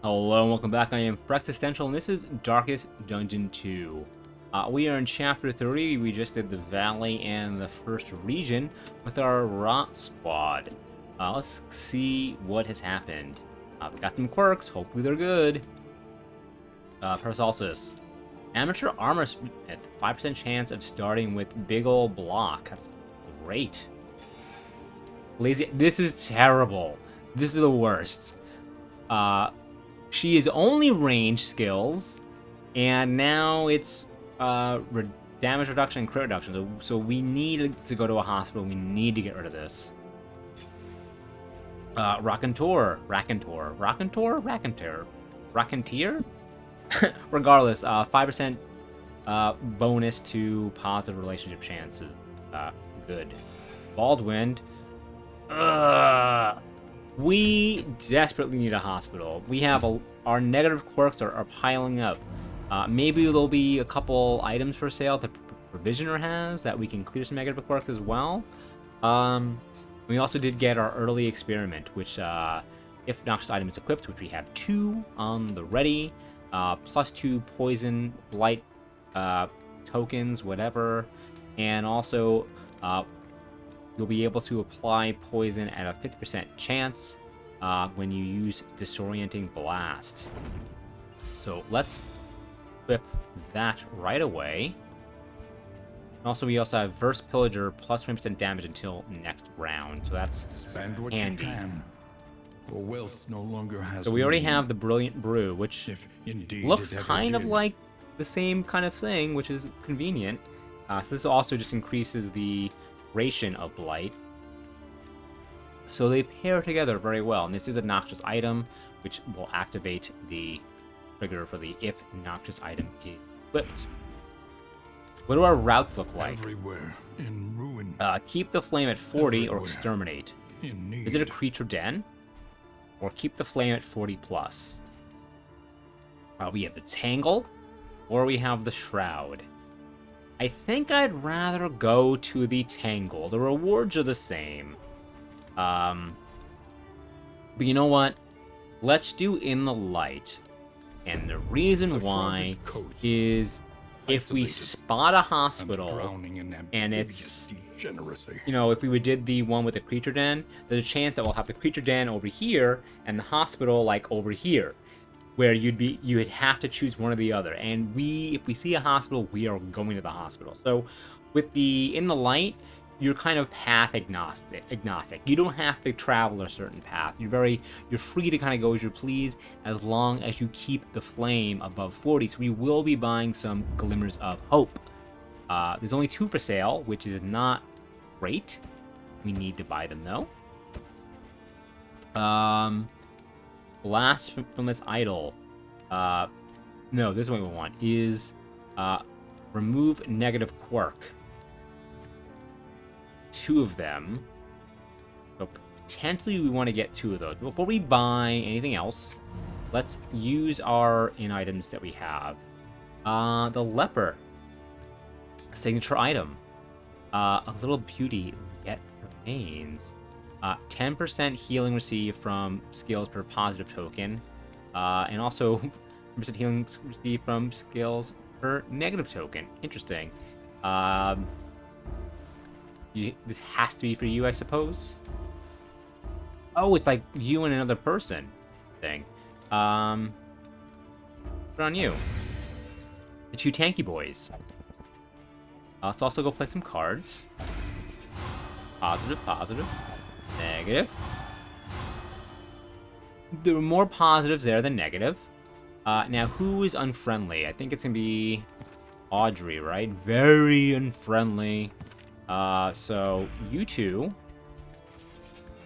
Hello and welcome back. I am Existential, and this is Darkest Dungeon 2. We are in Chapter 3. We just did the Valley and the first region with our Rot Squad. Let's see what has happened. We got some quirks. Hopefully they're good. Paracelsus. Amateur armor at 5% chance of starting with big ol' block. That's great. Lazy. This is terrible. This is the worst. She is only range skills, and now it's damage reduction and crit reduction. So we need to go to a hospital. We need to get rid of this. Raconteur. Regardless, 5% bonus to positive relationship chances. Good. Baldwin. We desperately need a hospital. We have our negative quirks are piling up. Maybe there'll be a couple items for sale that Provisioner has that we can clear some negative quirks as well. We also did get our early experiment, which if noxious item is equipped, which we have 2 on the ready, +2 poison, blight tokens, whatever, and also you'll be able to apply poison at a 50% chance when you use Disorienting Blast. So let's equip that right away. Also, we also have Verse Pillager plus 20% damage until next round, so that's Spend what handy. you can. For wealth no longer has. So we already have the Brilliant Brew, which if indeed looks it ever kind of did. like the same kind of thing, which is convenient. So this also just increases the ration of blight. So they pair together very well, and this is a noxious item, which will activate the trigger for the if noxious item is equipped. What do our routes look like? Everywhere in ruin. Keep the flame at 40 or Everywhere. exterminate. In need. Is it a creature den? Or keep the flame at 40 plus. We have the Tangle, or we have the Shroud. I think I'd rather go to the Tangle. The rewards are the same. But you know what? Let's do In the Light. And the reason why is if we spot a hospital and it's, you know, if we did the one with the creature den, there's a chance that we'll have the creature den over here and the hospital like over here, where you would have to choose one or the other. And if we see a hospital, we are going to the hospital. So with the In the Light, you're kind of path agnostic. You don't have to travel a certain path. You're free to kind of go as you please, as long as you keep the flame above 40. So we will be buying some Glimmers of Hope. There's only 2 for sale, which is not great. We need to buy them though. Blasphemous Idol. No, this is what we want. Is remove negative quirk. 2 of them. So potentially we want to get 2 of those. Before we buy anything else, let's use our in items that we have. The Leper. Signature item. A little beauty yet remains. 10% healing received from skills per positive token. And also 10% healing received from skills per negative token. Interesting. This has to be for you, I suppose. Oh, it's like you and another person thing. Put on you. The 2 tanky boys. Let's also go play some cards. Positive. Negative. There were more positives there than negative. Now, who is unfriendly? I think it's gonna be Audrey, right? Very unfriendly. So you 2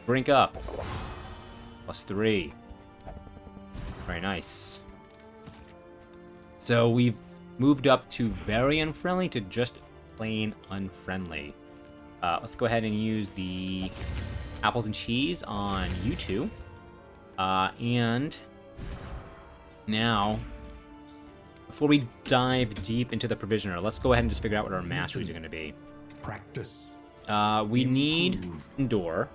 drink up. +3. Very nice. So we've moved up to very unfriendly to just plain unfriendly. Let's go ahead and use the apples and cheese on you 2. And now, before we dive deep into the Provisioner, let's go ahead and just figure out what our masteries are going to be. Practice. We need Endure.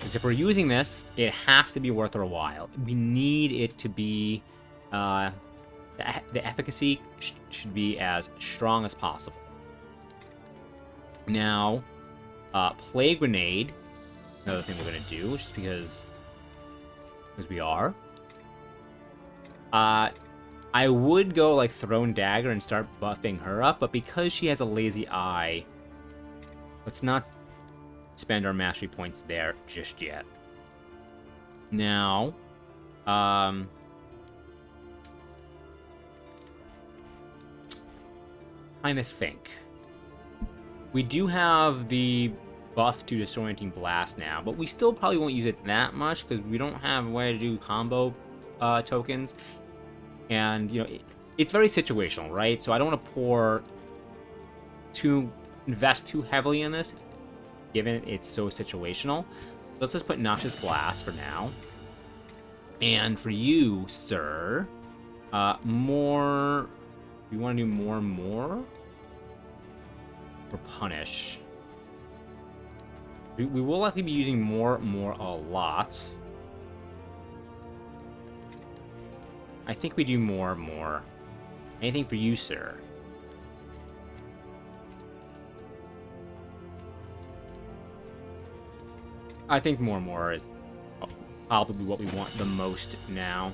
Because if we're using this, it has to be worth our while. We need it to be... the efficacy should be as strong as possible. Now, Plague Grenade, another thing we're going to do, just because we are. I would go, like, Thrown Dagger and start buffing her up, but because she has a Lazy Eye, let's not spend our mastery points there just yet. Now, trying to think. We do have the buff to Disorienting Blast now, but we still probably won't use it that much because we don't have a way to do combo tokens. And, you know, it's very situational, right? So I don't want to invest too heavily in this, given it's so situational. Let's just put Noxious Blast for now. And for you, sir, more... You want to do more? Or Punish? We will likely be using more a lot. I think we do more. Anything for you, sir? I think more is probably what we want the most now.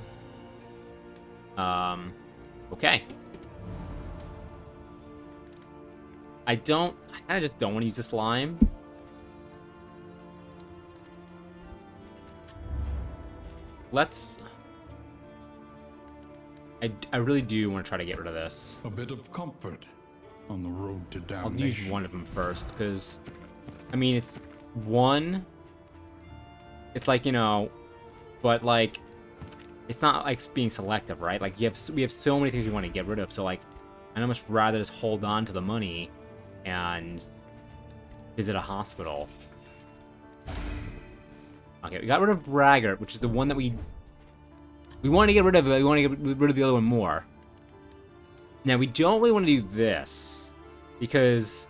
Okay. I kind of just don't want to use the slime. I really do want to try to get rid of this. A bit of comfort on the road to I'll damnation. use one of them first, because, I mean, it's one. It's like, you know, but like, it's not like being selective, right? Like, we have so many things we want to get rid of, so like, I'd almost rather just hold on to the money and visit a hospital. Okay, we got rid of Braggart, which is the one that we want to get rid of, but we want to get rid of the other one more. Now, we don't really want to do this, because,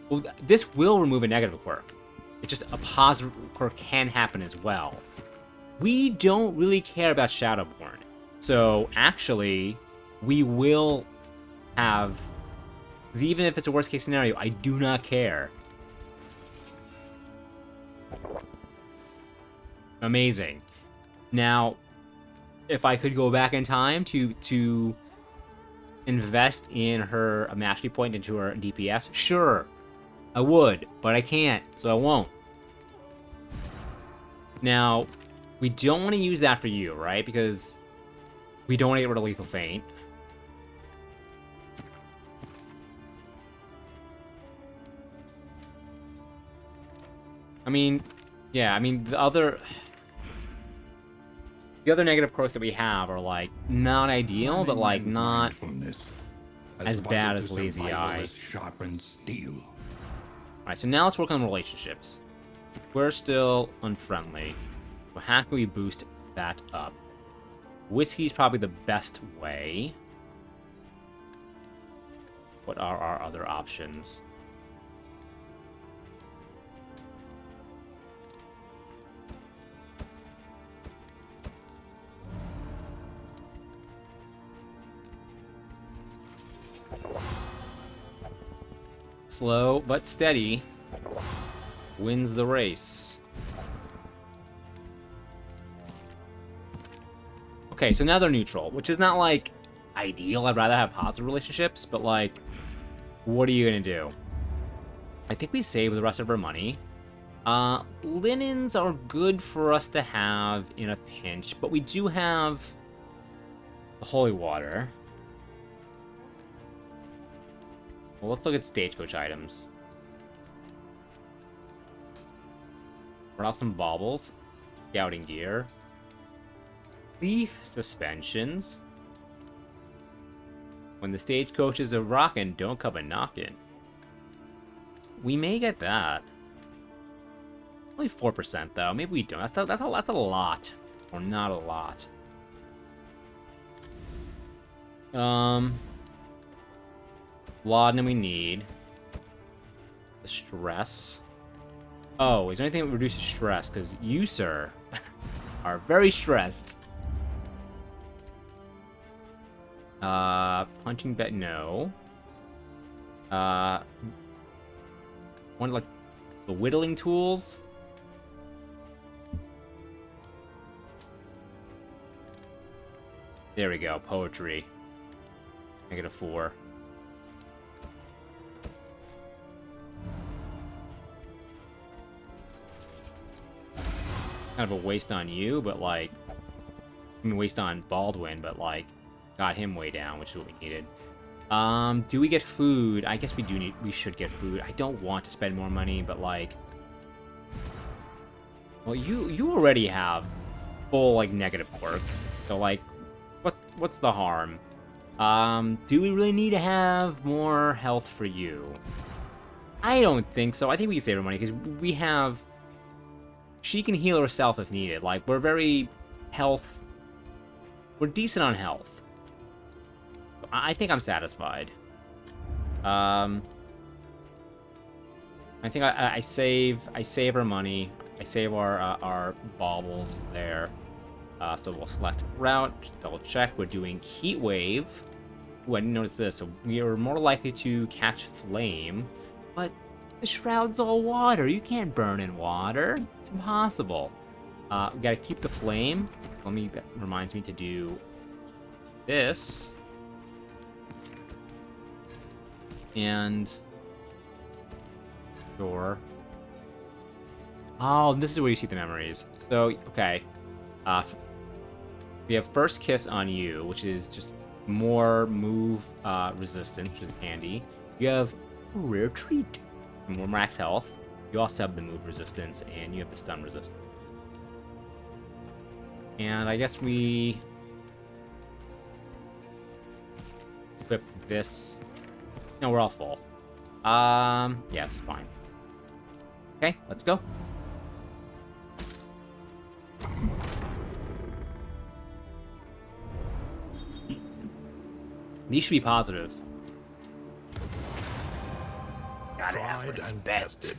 well, this will remove a negative quirk. It's just a positive quirk can happen as well. We don't really care about Shadowborn. So, actually, we will have... Even if it's a worst case scenario, I do not care. Amazing. Now, if I could go back in time to invest in her mastery point into her DPS, sure, I would, but I can't, so I won't. Now, we don't want to use that for you, right? Because we don't want to get rid of Lethal Feint. I mean, yeah, I mean, the other negative quirks that we have are, like, not ideal, but, like, not as bad as Lazy Eye. Sharpened steel. Alright, so now let's work on relationships. We're still unfriendly. So how can we boost that up? Whiskey's probably the best way. What are our other options? Slow but steady wins the race. Okay, so now they're neutral, which is not, like, ideal. I'd rather have positive relationships, but, like, what are you gonna do? I think we save the rest of our money. Linens are good for us to have in a pinch, but we do have the holy water. Well, let's look at stagecoach items. Run off some baubles, scouting gear, leaf suspensions. When the stagecoaches are rockin', don't come a knockin'. We may get that. Only 4% though. Maybe we don't. That's a lot, or not a lot. Laudanum we need. The stress. Oh, is there anything that reduces stress? Because you, sir, are very stressed. Punching bet, no. One like the whittling tools. There we go, poetry. -4. Kind of a waste on you, but like, I mean, waste on Baldwin, but like, got him way down, which is what we needed. Do we get food? I guess we should get food. I don't want to spend more money, but like, well, you already have full like negative quirks, so like, what's the harm? Do we really need to have more health for you? I don't think so. I think we can save our money because we have. She can heal herself if needed. Like, we're very health. We're decent on health. I think I'm satisfied. I think I save our money. I save our baubles there. So we'll select route. Just double check. We're doing heat wave. Ooh, I didn't notice this. So we are more likely to catch flame, but the shroud's all water. You can't burn in water. It's impossible. We gotta keep the flame. That reminds me to do this. And sure. Oh, this is where you see the memories. So, okay. We have first kiss on you, which is just more move resistance, which is handy. You have a rare treat. More max health. You also have the move resistance, and you have the stun resistance. And I guess we equip this. No, we're all full. Yes, fine. Okay, let's go. These should be positive. Gotta have respect.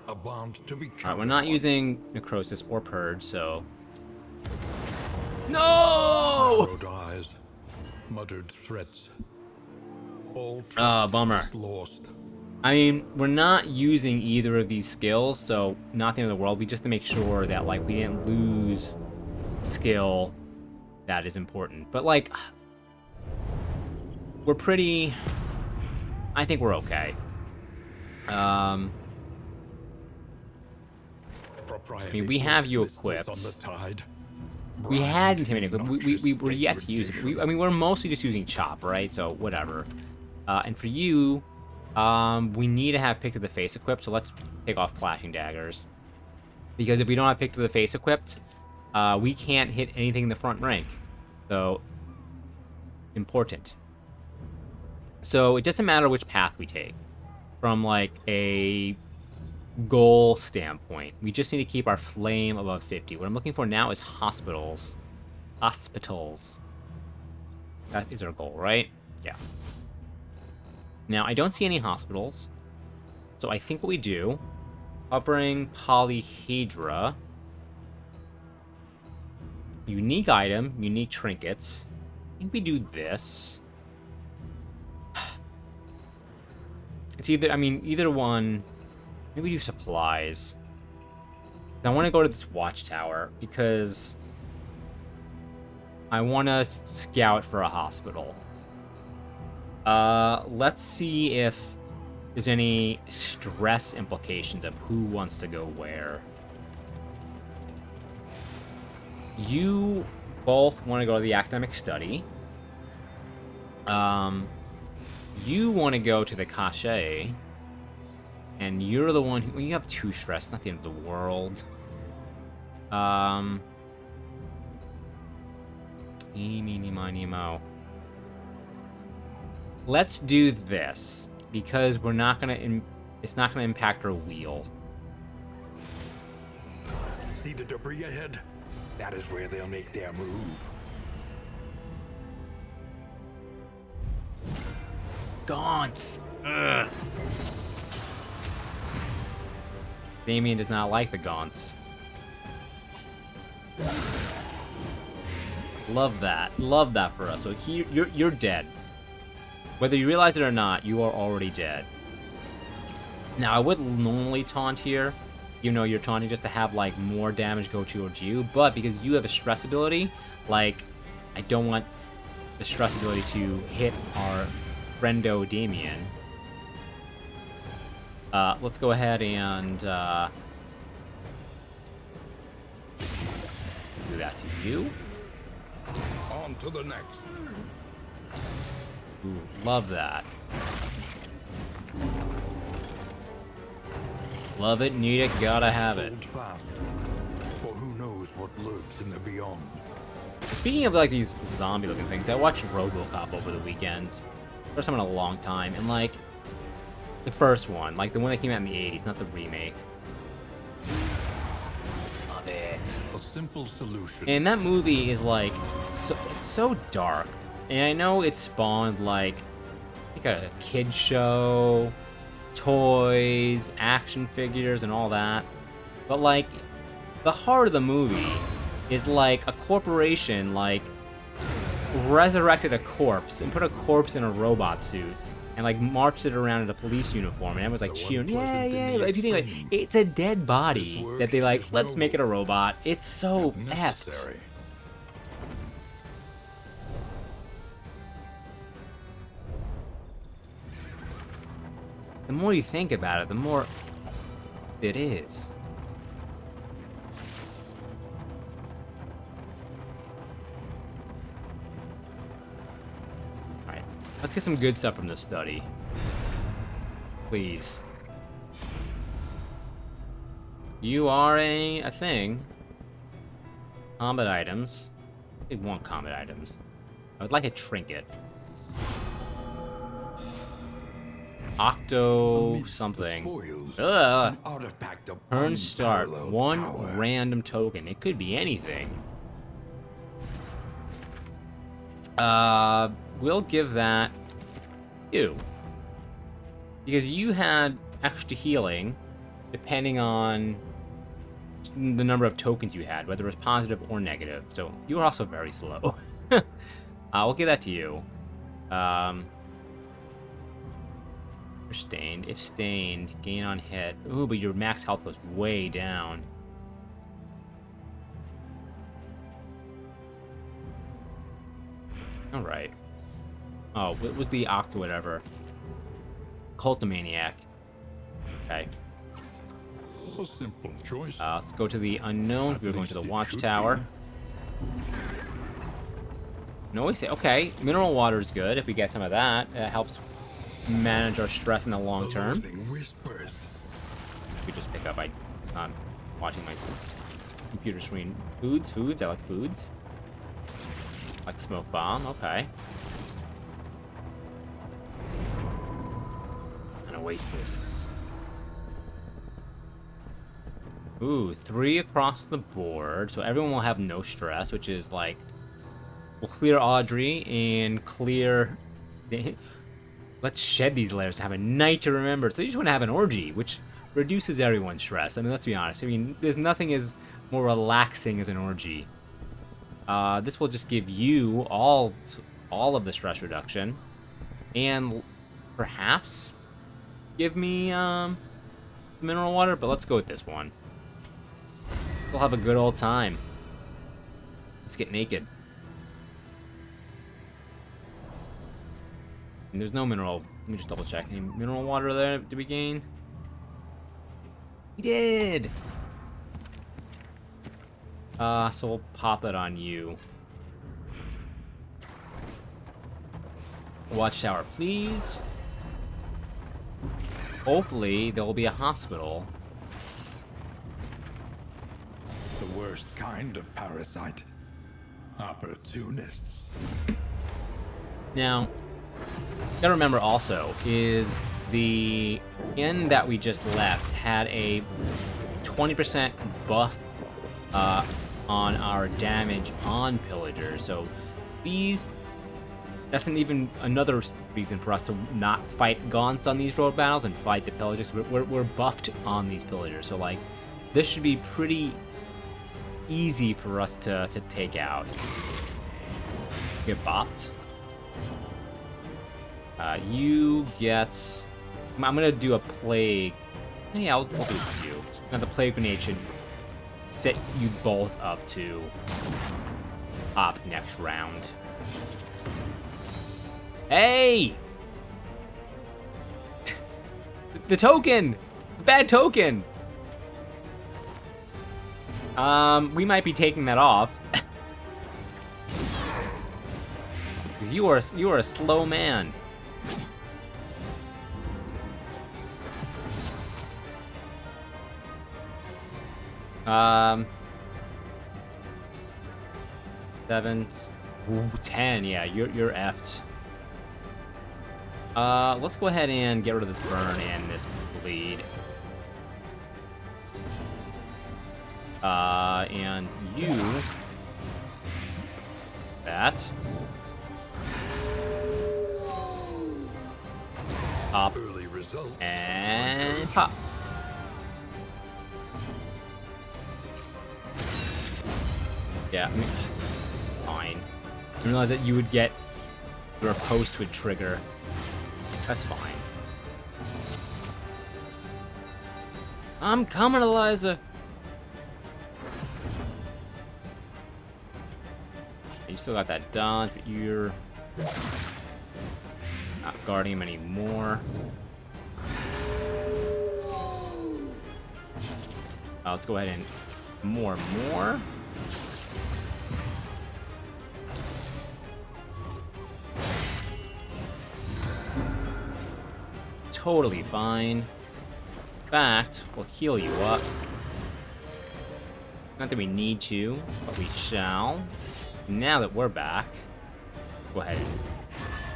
A bond to be Alright, we're not using necrosis or purge, so. No! Narrowed eyes, muttered threats. All Bummer. lost. I mean, we're not using either of these skills, so not the end of the world. We just to make sure that like we didn't lose skill that is important. But like, we're pretty. I think we're okay. I mean, we have you equipped. We had Intimidate equipped. We were yet to use it. I mean, we're mostly just using Chop, right? So, whatever. And for you, we need to have Pick to the Face equipped, so let's take off Flashing Daggers. Because if we don't have Pick to the Face equipped, we can't hit anything in the front rank. So, important. So, it doesn't matter which path we take. From, like, a goal standpoint, we just need to keep our flame above 50. What I'm looking for now is hospitals. Hospitals. That is our goal, right? Yeah. Now, I don't see any hospitals. So I think what we do, covering polyhedra, unique item, unique trinkets. I think we do this. It's either, I mean, either one. Maybe do supplies. I want to go to this watchtower because I want to scout for a hospital. Let's see if there's any stress implications of who wants to go where. You both want to go to the academic study. You want to go to the cache. And you're the one who... Well, you have 2 stress. Not the end of the world. Eeny, meeny, miny, mo. Let's do this. Because we're not going to... It's not going to impact our wheel. See the debris ahead? That is where they'll make their move. Gaunts. Ugh. Damien does not like the gaunts. Love that. Love that for us. So you're dead. Whether you realize it or not, you are already dead. Now, I would normally taunt here, even though you're taunting just to have, like, more damage go towards you, but because you have a stress ability, like, I don't want the stress ability to hit our friendo Damien. Let's go ahead and, do that to you. On to the next. Ooh, love that. Love it, need it, gotta have it. Hold fast, for who knows what lurks in the beyond. Speaking of, like, these zombie-looking things, I watched RoboCop over the weekend. First time in a long time, and, like, the first one, like, the one that came out in the 80s, not the remake. Love it. A simple solution. And that movie is, like, it's so dark. And I know it spawned, like a kid show, toys, action figures, and all that. But, like, the heart of the movie is, like, a corporation, like, resurrected a corpse and put a corpse in a robot suit and, like, marched it around in a police uniform, and everyone's, like, cheering, yeah, yeah. But if you think, like, it's a dead body that they, like, let's make it a robot. It's so effed. Necessary. The more you think about it, the more it is. Alright, let's get some good stuff from this study. Please. You are a thing. Combat items. I want combat items. I would like a trinket. Octo Amidst the something. spoils, Ugh. an artifact of Turn start. unparalleled One power. random token. It could be anything. We'll give that you. Because you had extra healing depending on the number of tokens you had, whether it was positive or negative. So you were also very slow. We'll give that to you. Stained. If stained, gain on hit. Ooh, but your max health goes way down. Alright. Oh, what was the Octo whatever? Cultomaniac. Okay. A simple choice. Let's go to the unknown. We're going to the least it watchtower. No, we say okay. Mineral water is good if we get some of that. It helps manage our stress in the long term. Loathing whispers. We just pick up. I'm watching my computer screen. Foods. I like foods. Like smoke bomb. Okay. An oasis. Ooh, 3 across the board. So everyone will have no stress, which is like, we'll clear Audrey and clear. Let's shed these layers, have a night to remember. So you just want to have an orgy, which reduces everyone's stress. I mean, let's be honest. I mean, there's nothing as more relaxing as an orgy. This will just give you all of the stress reduction, and perhaps give me mineral water. But let's go with this one. We'll have a good old time. Let's get naked. And there's no mineral. Let me just double check. Any mineral water there did we gain? We did! So we'll pop it on you. Watchtower, please. Hopefully, there will be a hospital. The worst kind of parasite. Opportunists. Now, gotta remember also, is the inn that we just left had a 20% buff on our damage on pillagers. So these that's even another reason for us to not fight gaunts on these road battles and fight the pillagers. We're buffed on these pillagers, so like this should be pretty easy for us to take out. Get bopped. You get. I'm gonna do a plague. Yeah, I'll do it with you. Now the plague grenade should set you both up to up next round. Hey! The token! The bad token! We might be taking that off. Because you are a slow man. Seven, 10. Yeah, you're effed. Let's go ahead and get rid of this burn and this bleed. And you. That. Pop. Early results. And pop. Yeah, I mean, fine. I didn't realize that you would get your post would trigger. That's fine. I'm coming, Eliza. You still got that dodge, but you're not guarding him anymore. Let's go ahead and more. Totally fine. In fact, we'll heal you up. Not that we need to, but we shall. Now that we're back, go ahead.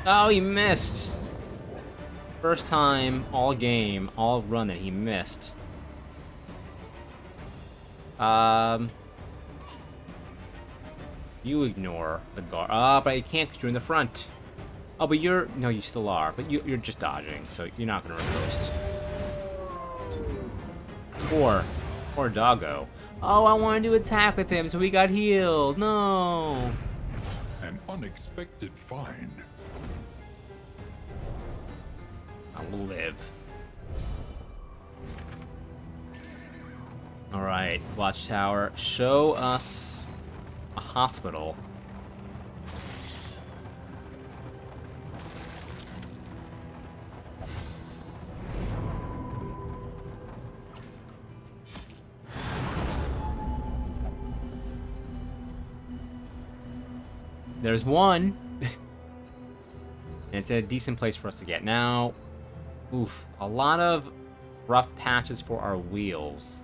Oh, he missed. First time all game, all run that he missed. You ignore the guard. But you can't because you're in the front. Oh, but no, you still are, but you're just dodging, so you're not gonna riposte. Or doggo. Oh, I wanted to attack with him, so we got healed. No. An unexpected find. I'll live. All right, Watchtower, show us a hospital. There's one. And it's a decent place for us to get. Now, oof, a lot of rough patches for our wheels.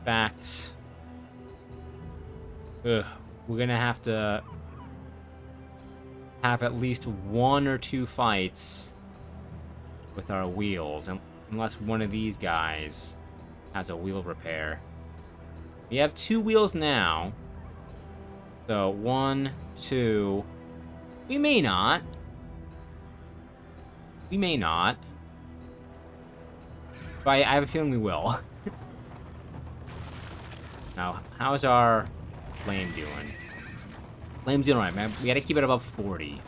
In fact, we're gonna have to have at least 1 or 2 fights with our wheels, unless one of these guys has a wheel repair. We have 2 wheels now. So 1, 2. We may not. But I have a feeling we will. Now, how's our flame doing? Flame's doing alright, man. We gotta keep it above 40.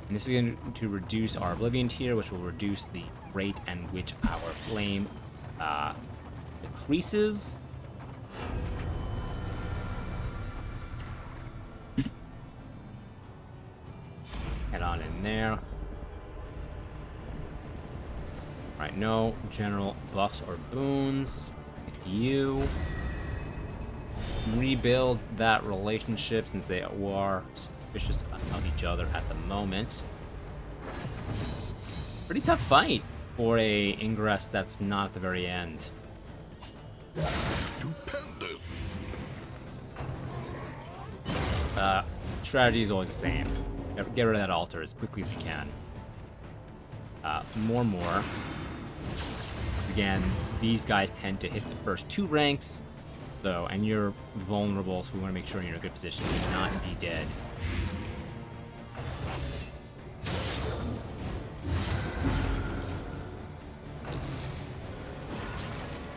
And this is going to reduce our Oblivion tier, which will reduce the rate at which our flame decreases. Head on in there. Right, no general buffs or boons. You rebuild that relationship since they are suspicious of each other at the moment. Pretty tough fight for a ingress that's not at the very end. Stupendous. Strategy is always the same. Get rid of that altar as quickly as we can. More. Again, these guys tend to hit the first 2 ranks, So, and you're vulnerable, so we want to make sure you're in a good position to not be dead.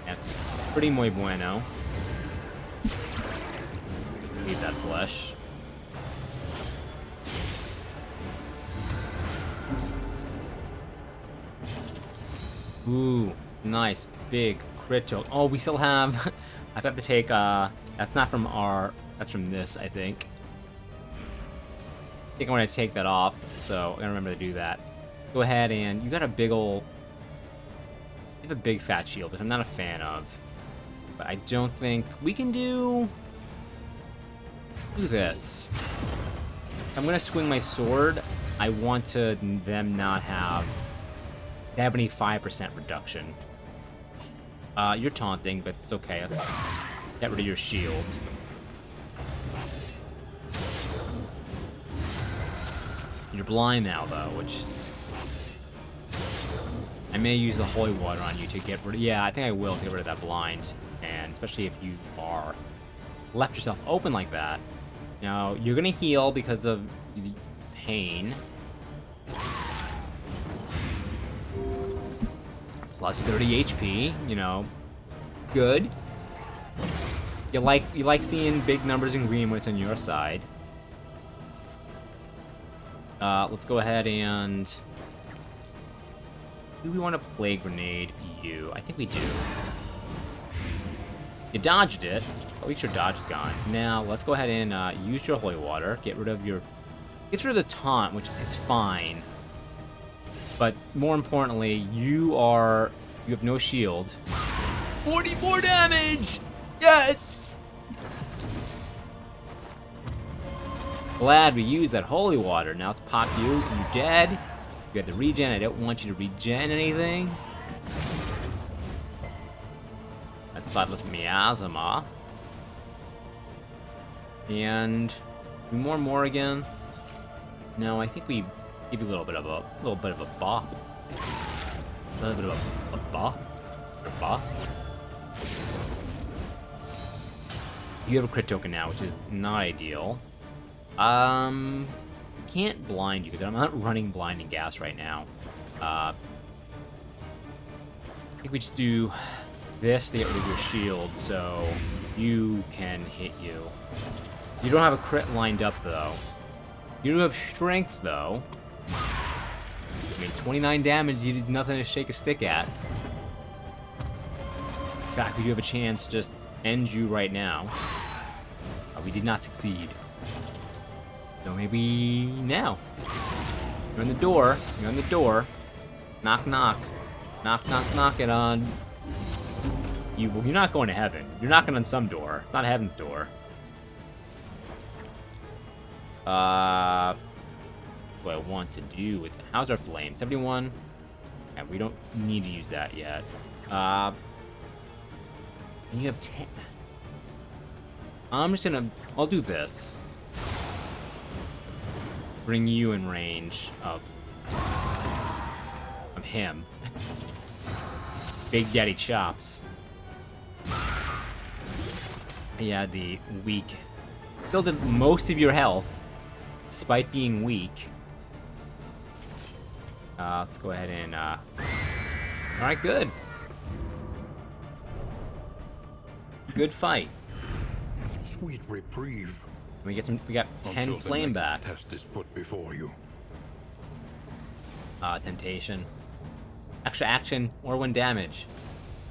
That's pretty muy bueno. Leave that flesh. Ooh, nice, big critical. Oh, we still have... I have to take, that's not from our... That's from this, I think. I think I'm going to take that off, so I'm going to remember to do that. Go ahead and... You got a big ol'... You have a big fat shield, which I'm not a fan of. But I don't think... We can do... Do this. I'm going to swing my sword. I want to them not have... 75% reduction. You're taunting, but it's okay. Let's get rid of your shield. You're blind now, though, which... I may use the holy water on you to get rid of... Yeah, I think I will to get rid of that blind. And especially if you are left yourself open like that. Now, you're going to heal because of the pain. Plus 30 HP, you know, good. You like seeing big numbers in green when it's on your side. Let's go ahead and... Do we want to Plague Grenade you? I think we do. You dodged it. At least your dodge is gone. Now, let's go ahead and use your Holy Water. Get rid of your... Get rid of the taunt, which is fine. But more importantly, you have no shield. 44 damage! Yes! Glad we used that holy water. Now let's pop you. You dead. You got the regen. I don't want you to regen anything. That's Sightless Miasma. And more again. No, I think we give you a little bit of a bop. A little bit of a bop. A bop. You have a crit token now, which is not ideal. Can't blind you because I'm not running blinding gas right now. I think we just do this to get rid of your shield, so you can hit you. You don't have a crit lined up though. You do have strength though. I mean, 29 damage, you did nothing to shake a stick at. In fact, we do have a chance to just end you right now. We did not succeed. So maybe now. You're on the door. You're on the door. Knock, knock. Knock, knock, knock it on. You're not going to heaven. You're knocking on some door. It's not heaven's door. What do I want to do with it? How's our flame? 71. Yeah, we don't need to use that yet. And you have 10. I'm just gonna... I'll do this. Bring you in range of him. Big Daddy Chops. Yeah, the weak. Filled in most of your health, despite being weak. Let's go ahead and... Alright, good. Good fight. Sweet reprieve. We got 10 flame back. Test is put before you. Temptation. Extra action or 1 damage.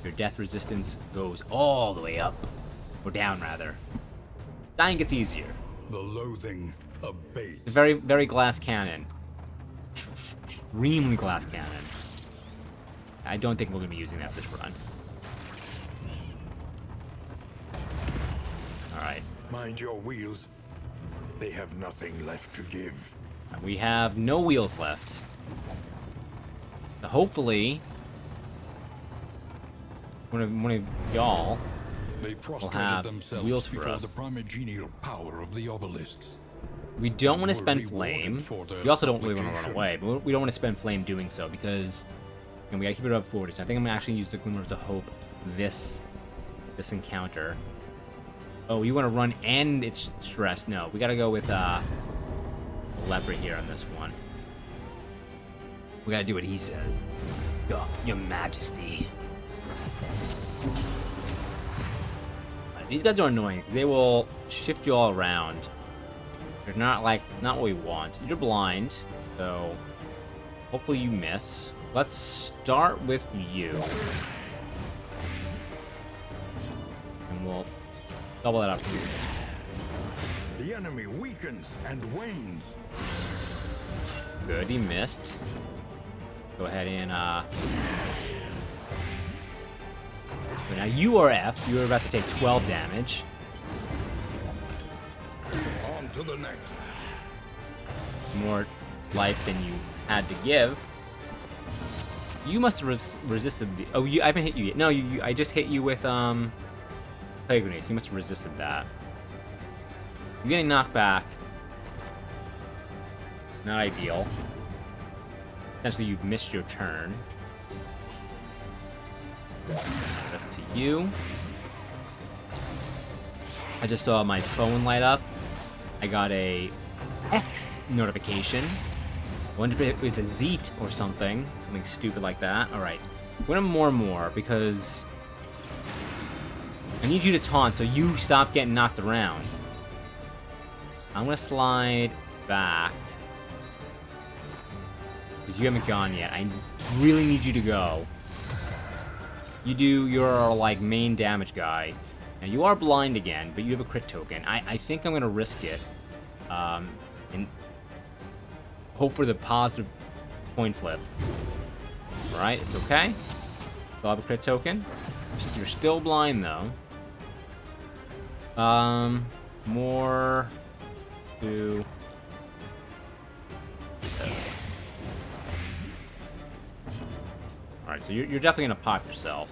Your death resistance goes all the way up. Or down, rather. Dying gets easier. The loathing abates. It's a very, very glass cannon. Extremely glass cannon. I don't think we're going to be using that this run. Alright. Mind your wheels. They have nothing left to give. We have no wheels left. So hopefully, one of y'all They will prostrated have themselves wheels for before us. the primogenial power of the obelisks. We don't want to Were spend rewarded flame. for their We also don't really want to run supplication. away, but we don't want to spend flame doing so because we gotta keep it up 40. So I think I'm gonna actually use the Glimmers of Hope this encounter. Oh, you want to run and it's stressed? No, we gotta go with Leper here on this one. We gotta do what he says. Your Majesty. These guys are annoying because they will shift you all around. They're not what we want. You're blind, so hopefully you miss. Let's start with you. And we'll double that up. The enemy weakens and wanes. Good, he missed. Go ahead and so now you are F. You are about to take 12 damage. On to the next. More life than you had to give. You must have resisted the. Oh, I haven't hit you yet. No, I just hit you with plague grenades. You must have resisted that. You're getting knocked back. Not ideal. Essentially, you've missed your turn. That's to you. I just saw my phone light up. I got a X notification. I wonder if it was a Zeet or something. Something stupid like that. Alright. We're gonna more because I need you to taunt so you stop getting knocked around. I'm gonna slide back. Because you haven't gone yet. I really need you to go. You're like main damage guy. Now you are blind again, but you have a crit token. I think I'm gonna risk it. And hope for the positive coin flip. Alright, it's okay. Still have a crit token. You're still blind though. More to this. Alright, so you're definitely gonna pop yourself.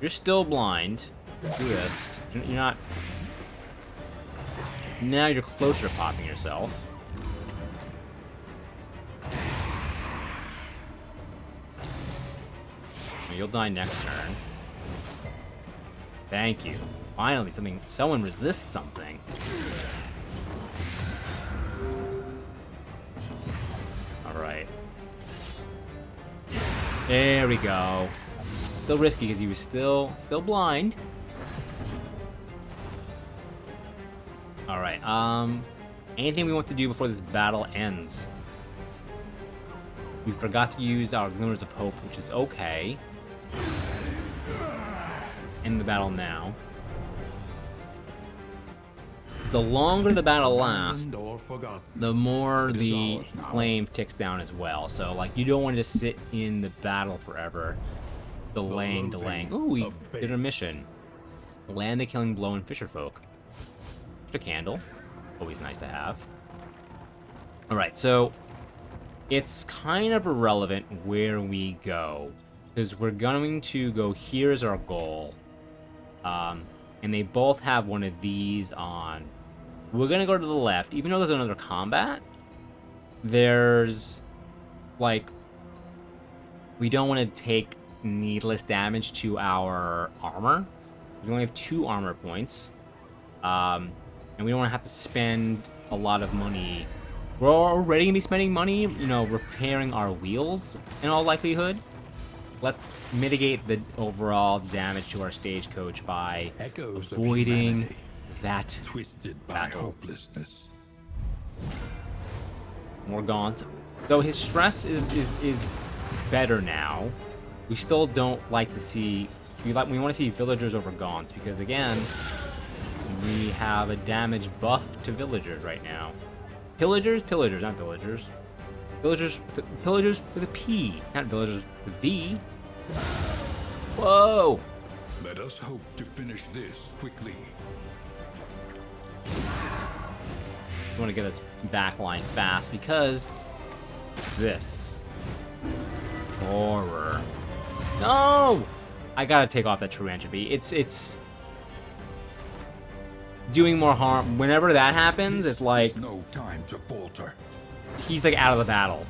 You're still blind. Do this. You're not. Now you're closer to popping yourself. You'll die next turn. Thank you. Finally, someone resists something. Alright. There we go. Still risky because he was still blind. Alright, anything we want to do before this battle ends? We forgot to use our Glimmers of Hope, which is okay. End the battle now. The longer the battle lasts, the more the flame ticks down as well. So, like, you don't want to just sit in the battle forever. Delaying. Ooh, we did a mission. Land the killing blow in Fisherfolk. Just a candle. Always nice to have. Alright, so it's kind of irrelevant where we go. Because we're going to go, here's our goal. And they both have one of these on. We're going to go to the left. Even though there's another combat, there's, like, we don't want to take needless damage to our armor. We only have 2 armor points. And we don't want to have to spend a lot of money. We're already going to be spending money, you know, repairing our wheels in all likelihood. Let's mitigate the overall damage to our stagecoach by avoiding that twisted by battle. hopelessness. More gaunt. Though his stress is better now. We still don't like to see. We want to see villagers over gaunts because again, we have a damage buff to villagers right now. Pillagers, not villagers. Pillagers with a P, not villagers with a V. Whoa! Let us hope to finish this quickly. I want to get this back line fast because this horror. No! I gotta take off that true entropy. It's doing more harm. Whenever that happens, it's like no time to falter. He's like out of the battle.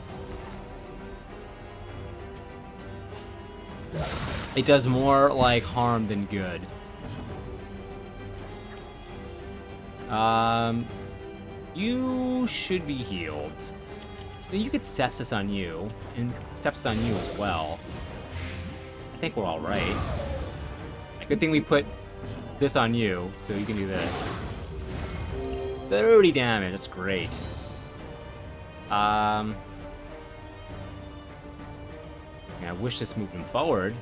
It does more like harm than good. You should be healed. You could sepsis on you, and sepsis on you as well. I think we're all right. Good thing we put this on you, so you can do this. 30 damage, that's great. Yeah, I wish this moved him forward.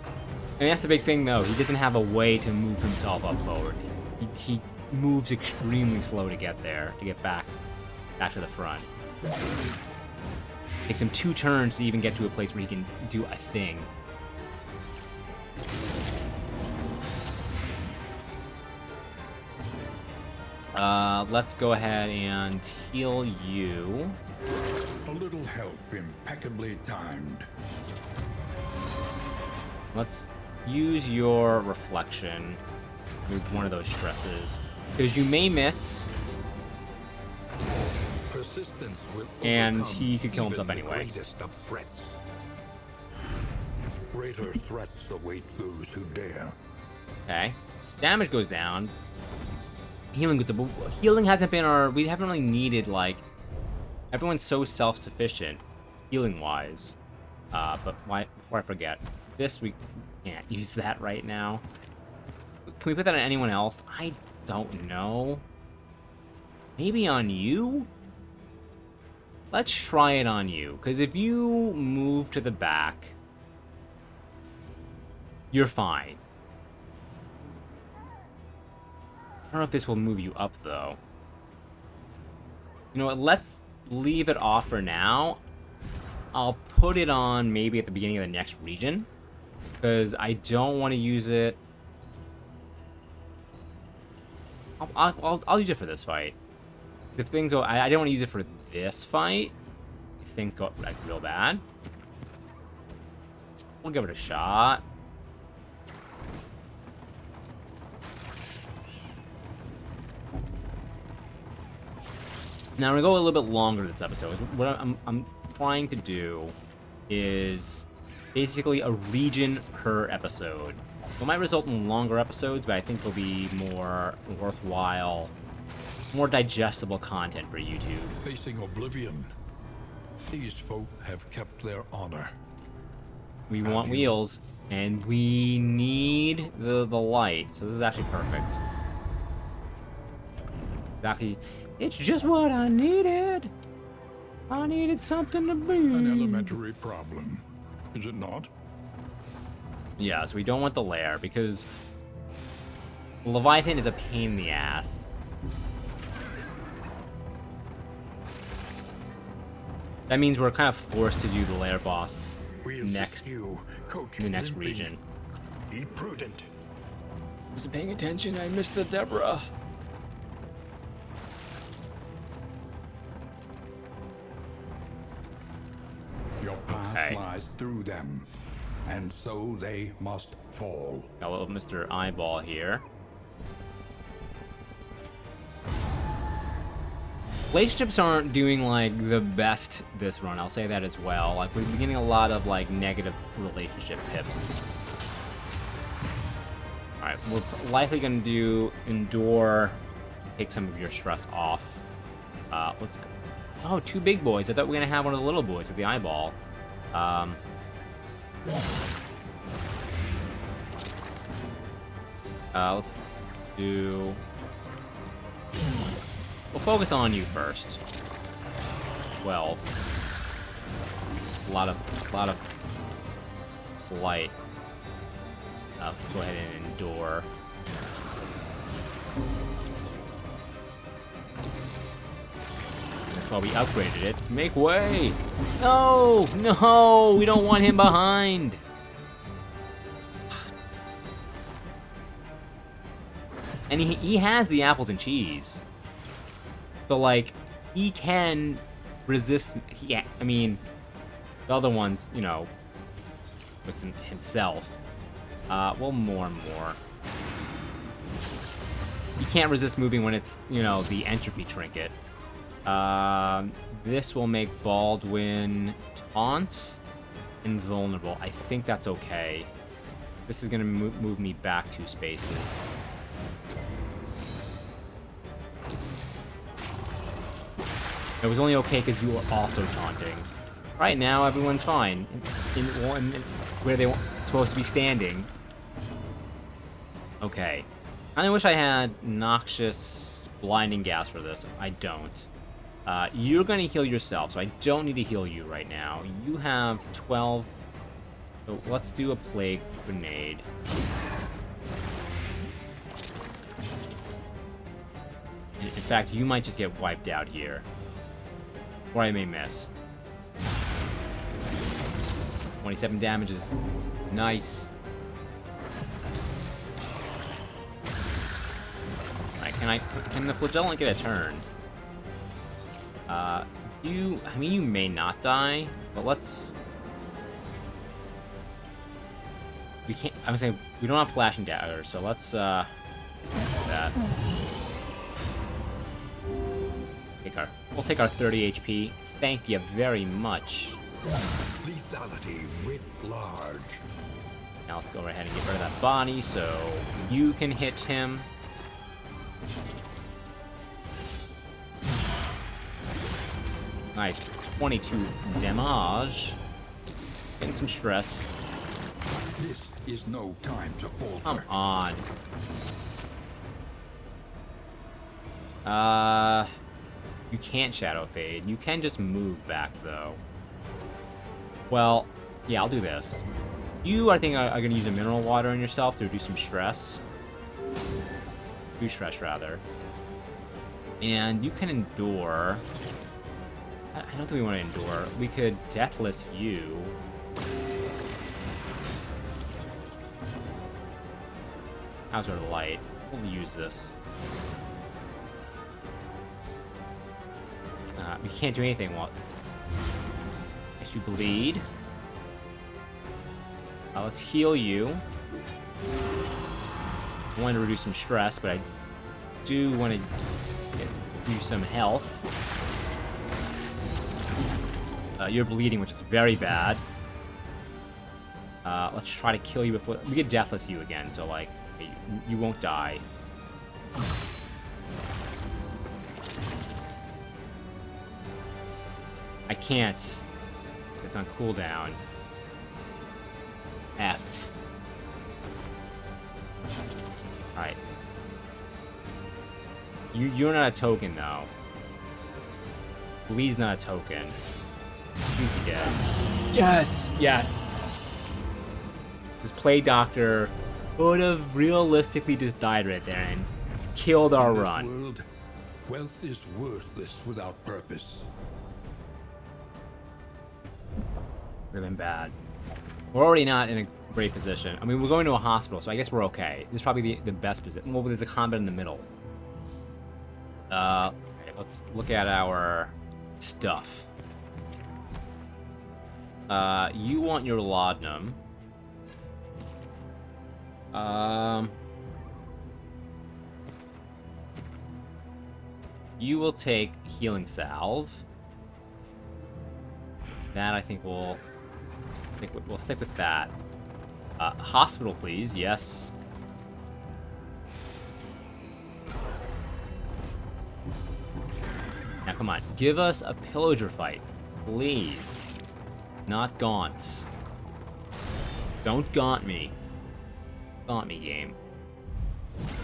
I mean, that's the big thing, though. He doesn't have a way to move himself up forward. He moves extremely slow to get there, to get back to the front. Takes him 2 turns to even get to a place where he can do a thing. Let's go ahead and heal you. A little help impeccably timed. Let's use your reflection with one of those stresses, because you may miss, Persistence will and overcome he could kill even himself the anyway. Greatest of threats. Greater threats await those who dare. Okay, damage goes down. Healing goes up. Healing hasn't been our. We haven't really needed, like, everyone's so self-sufficient, healing-wise. But before I forget, we can't use that right now. Can we put that on anyone else? I don't know. Maybe on you? Let's try it on you, because if you move to the back, you're fine. I don't know if this will move you up, though. You know what? Let's leave it off for now. I'll put it on maybe at the beginning of the next region, because I don't want to use it. I'll use it for this fight. If things go, I don't want to use it for this fight. If things go like real bad, we'll give it a shot. Now, I'm going to go a little bit longer this episode. What I'm trying to do is basically a region per episode. It might result in longer episodes, but I think it'll be more worthwhile, more digestible content for YouTube. Facing oblivion. These folk have kept their honor. We want wheels, and we need the light, so this is actually perfect. Exactly. It's just what I needed. I needed something to be. An elementary problem, is it not? Yeah, so we don't want the lair, because Leviathan is a pain in the ass. That means we're kind of forced to do the lair boss next, you, Coach in the next Limping. region. Be prudent. Wasn't paying attention, I missed the Deborah. Your path Okay. lies through them, and so they must fall. Got a little Mr. Eyeball here. Relationships aren't doing, like, the best this run, I'll say that as well. Like, we've been getting a lot of, like, negative relationship pips. Alright, we're likely gonna do Endure, take some of your stress off. Let's go. Oh, 2 big boys. I thought we were gonna have one of the little boys with the eyeball. Let's do... We'll focus on you first. 12. A lot of light. Let's go ahead and endure. That's why we upgraded it. Make way! No! No! We don't want him behind! And he has the apples and cheese. So, like, he can resist... I mean, the other ones, you know, with himself. Well, more and more. He can't resist moving when it's, you know, the entropy trinket. This will make Baldwin taunt invulnerable. I think that's okay. This is gonna move me back 2 spaces. It was only okay because you were also taunting. Right now, everyone's fine. Where they supposed to be standing. Okay. I wish I had noxious blinding gas for this. I don't. You're going to heal yourself, so I don't need to heal you right now. You have 12. So let's do a plague grenade. In fact, you might just get wiped out here. Or I may miss. 27 damage is nice. Alright, can the flagellant get a turn? I mean, you may not die, but let's... We can't, I'm saying, we don't have flashing dagger, so let's, do that. We'll take our 30 HP. Thank you very much. Lethality writ large. Now let's go right ahead and get rid of that body so you can hit him. Nice. 22 damage. Getting some stress. This is no time to falter. Come on. You can't Shadow Fade. You can just move back, though. Well, yeah, I'll do this. You, I think, are going to use a mineral water on yourself to reduce some stress. Reduce stress, rather. And you can endure... I don't think we want to endure. We could Deathless you. How's our light? We'll use this. We can't do anything while... Guess you bleed. Let's heal you. I want to reduce some stress, but I do want to give you some health. You're bleeding, which is very bad. Let's try to kill you before... We get Deathless you again, so, like, you won't die. I can't. It's on cooldown. F. Alright. You're not a token, though. Bleed's not a token. You'd be dead. Yes! Yes! This Plague Doctor would have realistically just died right there and killed our run. In this world, wealth is worthless without purpose. Would have been bad. We're already not in a great position. I mean, we're going to a hospital, so I guess we're okay. This is probably the best position. Well, there's a combat in the middle. Okay, let's look at our stuff. You want your laudanum. You will take healing salve. That I think we'll stick with that. Hospital, please. Yes. Now, come on. Give us a pillager fight, please. Not gaunts. Don't gaunt me. Gaunt me, game.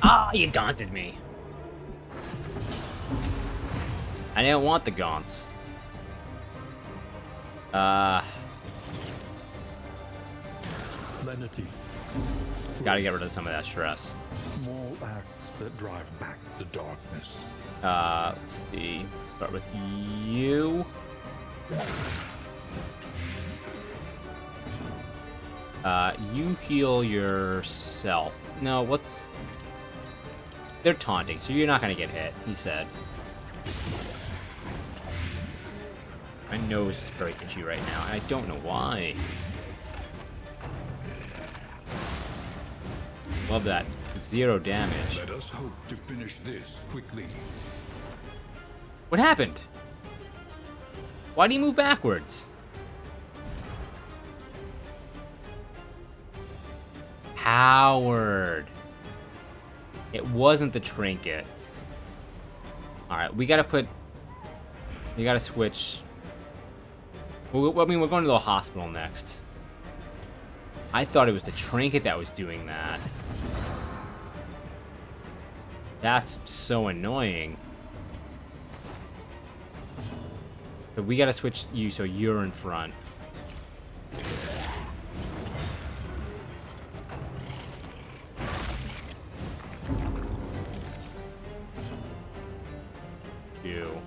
Ah, you gaunted me. I didn't want the gaunts. Lenity. Gotta get rid of some of that stress. Small acts that drive back the darkness. Let's see. Start with you. You heal yourself. No, what's... They're taunting, so you're not gonna get hit, he said. My nose is very itchy right now, and I don't know why. Love that. 0 damage. Let us hope to finish this quickly. What happened? Why do you move backwards? Howard. It wasn't the trinket. Alright, we gotta put You gotta switch. Well, I mean, we're going to the hospital next. I thought it was the trinket that was doing that. That's so annoying. But we gotta switch you so you're in front. You.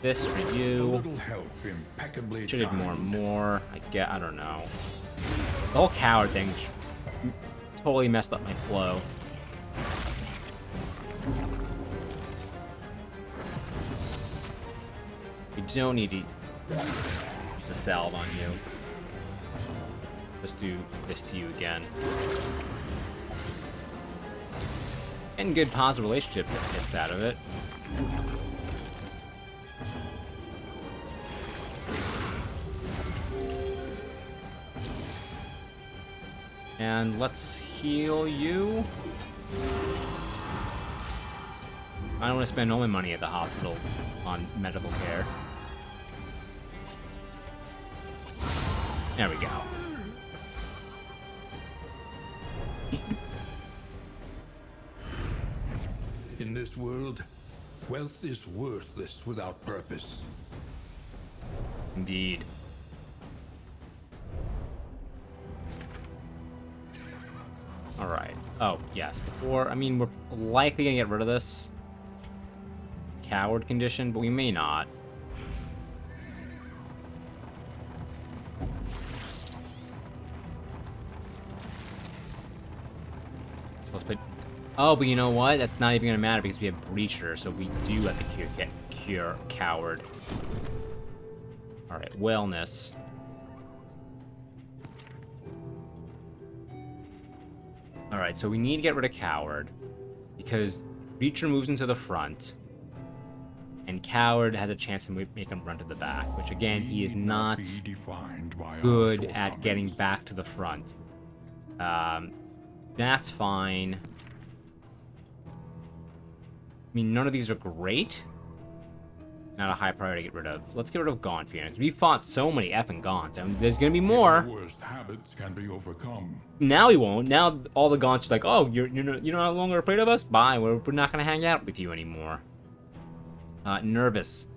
This for A you. little help impeccably Should have more and timed. more. I don't know. The whole coward thing totally messed up my flow. We don't need to use a salve on you. Just do this to you again. And good positive relationship gets out of it. And let's heal you. I don't want to spend all my money at the hospital on medical care. There we go. In this world, wealth is worthless without purpose. Indeed. Alright. Oh, yes. Before, I mean, we're likely gonna get rid of this coward condition, but we may not. So let's put... Oh, but you know what? That's not even gonna matter because we have Breacher, so we do have to cure coward. Alright, wellness. Alright, so we need to get rid of coward because Breacher moves into the front and coward has a chance to make him run to the back, which again, he is not Be defined by our good at getting shortcomings. back to the front. That's fine. I mean, none of these are great. Not a high priority to get rid of. Let's get rid of Gaunt Phoenix. We fought so many effing Gaunts. I mean, there's gonna be more. Even worst habits can be overcome. Now we won't. Now all the Gaunts are like, oh, you're no longer afraid of us? Bye. We're not gonna hang out with you anymore. Nervous.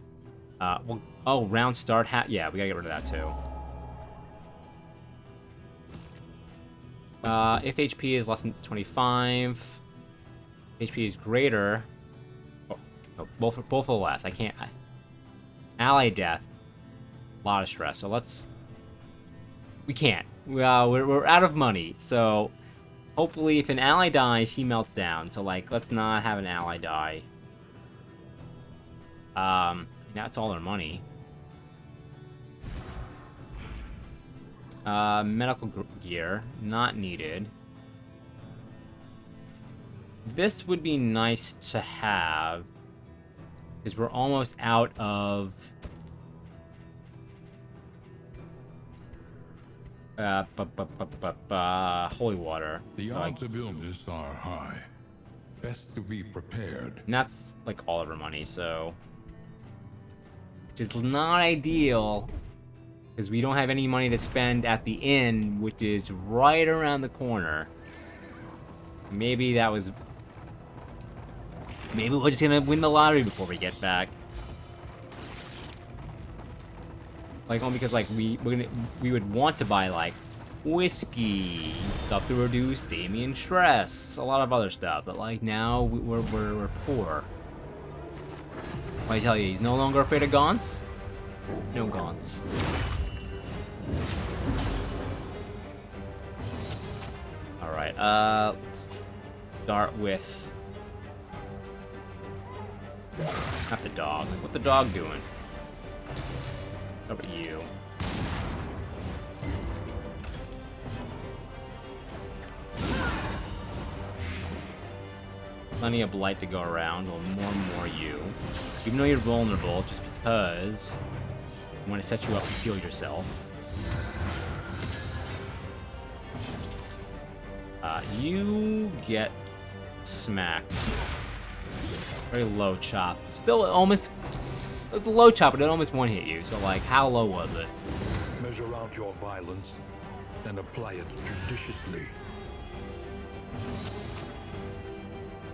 Well, oh, round start hat. Yeah, we gotta get rid of that too. If HP is less than 25, HP is greater. Oh, no, both of the last. I can't. Ally death. A lot of stress. So let's. We can't. We're out of money. So hopefully, if an ally dies, he melts down. So like, let's not have an ally die. That's all our money. Medical gear, not needed. This would be nice to have, because we're almost out of holy water. The So, odds of illness are high. Best to be prepared. and that's like all of our money, so which is not ideal. Because we don't have any money to spend at the inn, which is right around the corner. Maybe that was... Maybe we're just gonna win the lottery before we get back. Like, only because, like, we would want to buy, like, whiskey, stuff to reduce Damien stress, a lot of other stuff. But, like, now we're poor. I tell you, he's no longer afraid of Gaunts? No Gaunts. Alright, let's start with... Not the dog. What the dog doing? How about you? Plenty of blight to go around, well, more and more you. Even though you're vulnerable, just because I want to set you up to heal yourself. You get smacked. Very low chop. Still almost was a low chop, but it almost one-hit you. So, like, how low was it? Measure out your violence and apply it judiciously.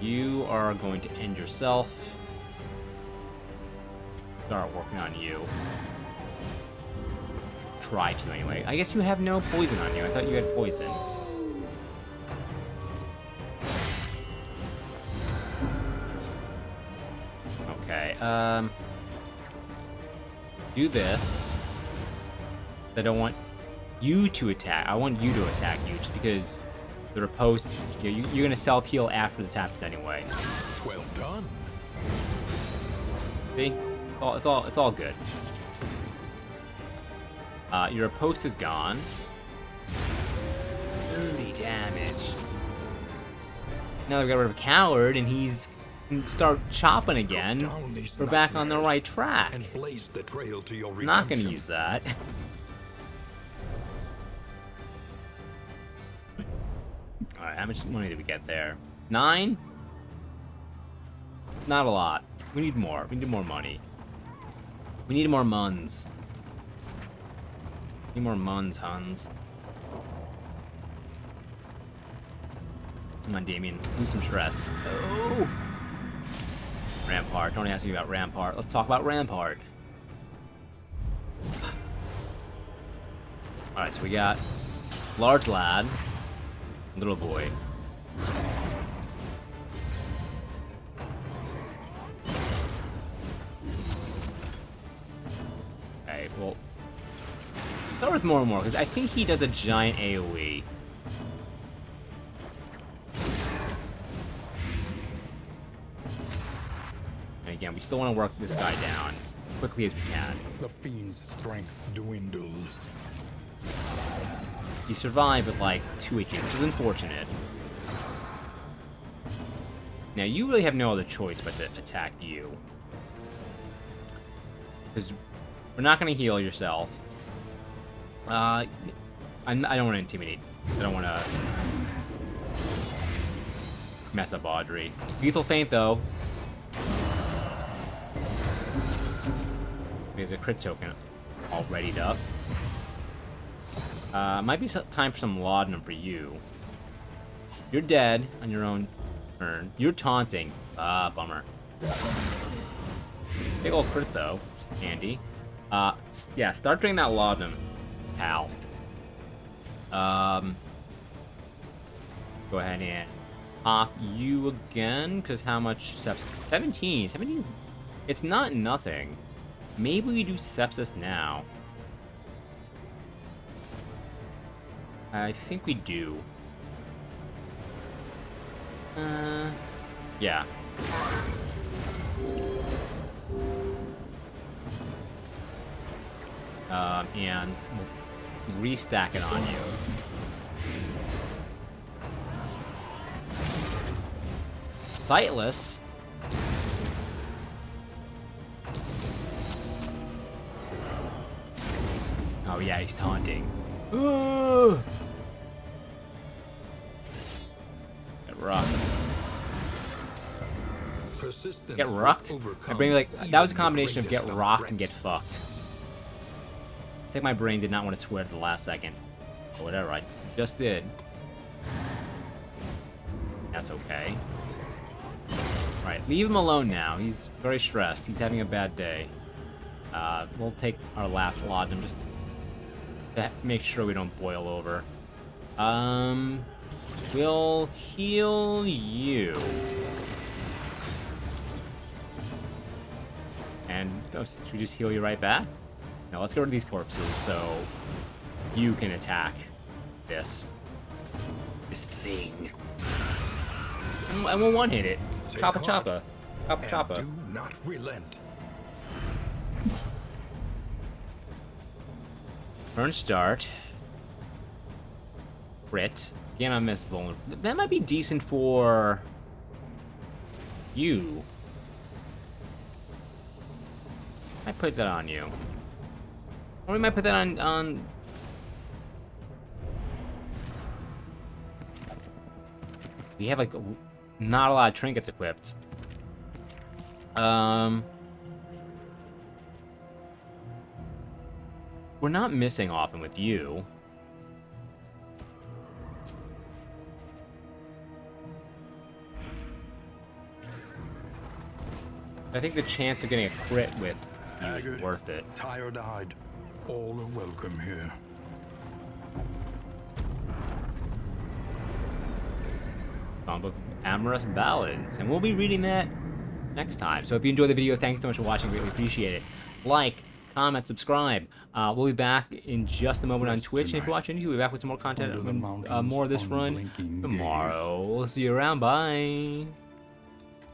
You are going to end yourself. Start working on you. Try to, anyway. I guess you have no poison on you. I thought you had poison. Okay, do this. I don't want you to attack. I want you to attack you, just because the riposte, you're gonna self-heal after this happens anyway. Well done. See? It's all good. Your riposte is gone. 30 damage. Now that we got rid of a coward and he's can start chopping again, we're back on the right track. And blaze the trail to your I'm not gonna redemption. use that. Alright, how much money did we get there? 9? Not a lot. We need more. We need more money. We need more muns. Need more muns, Huns. Come on, Damien. Lose some stress. Oh! Rampart. Don't ask me about Rampart. Let's talk about Rampart. Alright, so we got large lad, little boy. Okay, well, start with more and more, because I think he does a giant AoE. And again, we still want to work this guy down as quickly as we can. The fiend's strength dwindles. He survived with like 2 HP, which is unfortunate. Now, you really have no other choice but to attack you. Because we're not going to heal yourself. I don't want to intimidate. I don't want to mess up Audrey. Lethal Feint, though. There's a crit token all readied up. Might be time for some laudanum for you. You're dead on your own turn. You're taunting. Bummer. Big old crit, though. Which is handy. Yeah, start drinking that laudanum, pal. Go ahead and pop you again, because how much sepsis? 17. 17. It's not nothing. Maybe we do sepsis now. I think we do. Yeah. And we'll restack it on you. Sightless. Oh yeah, he's taunting. Get rocked. Persistence Get rocked? will My overcome brain was like, that was a even the combination of get greatest rocked and get threats. fucked. I think my brain did not want to swear at the last second. But whatever, I just did. That's okay. Right, leave him alone now. He's very stressed. He's having a bad day. We'll take our last laudanum just to make sure we don't boil over. We'll heal you. And should we just heal you right back? No, let's get rid of these corpses so you can attack this thing. And we'll one-hit it. Take Choppa heart choppa. Choppa and choppa. do not relent. Turn start. Crit. Again, I miss vulnerable. That might be decent for you. I put that on you. Or we might put that on. We have like not a lot of trinkets equipped. We're not missing often with you. I think the chance of getting a crit with you is Haggard, worth it. tired-eyed, all are welcome here. Song of Amorous Ballads, and we'll be reading that next time. So if you enjoyed the video, thanks so much for watching. Really appreciate it. Like, comment, subscribe. We'll be back in just a moment on Twitch, and if you're watching YouTube, we'll be back with some more content, more of this run tomorrow. We'll see you around. Bye.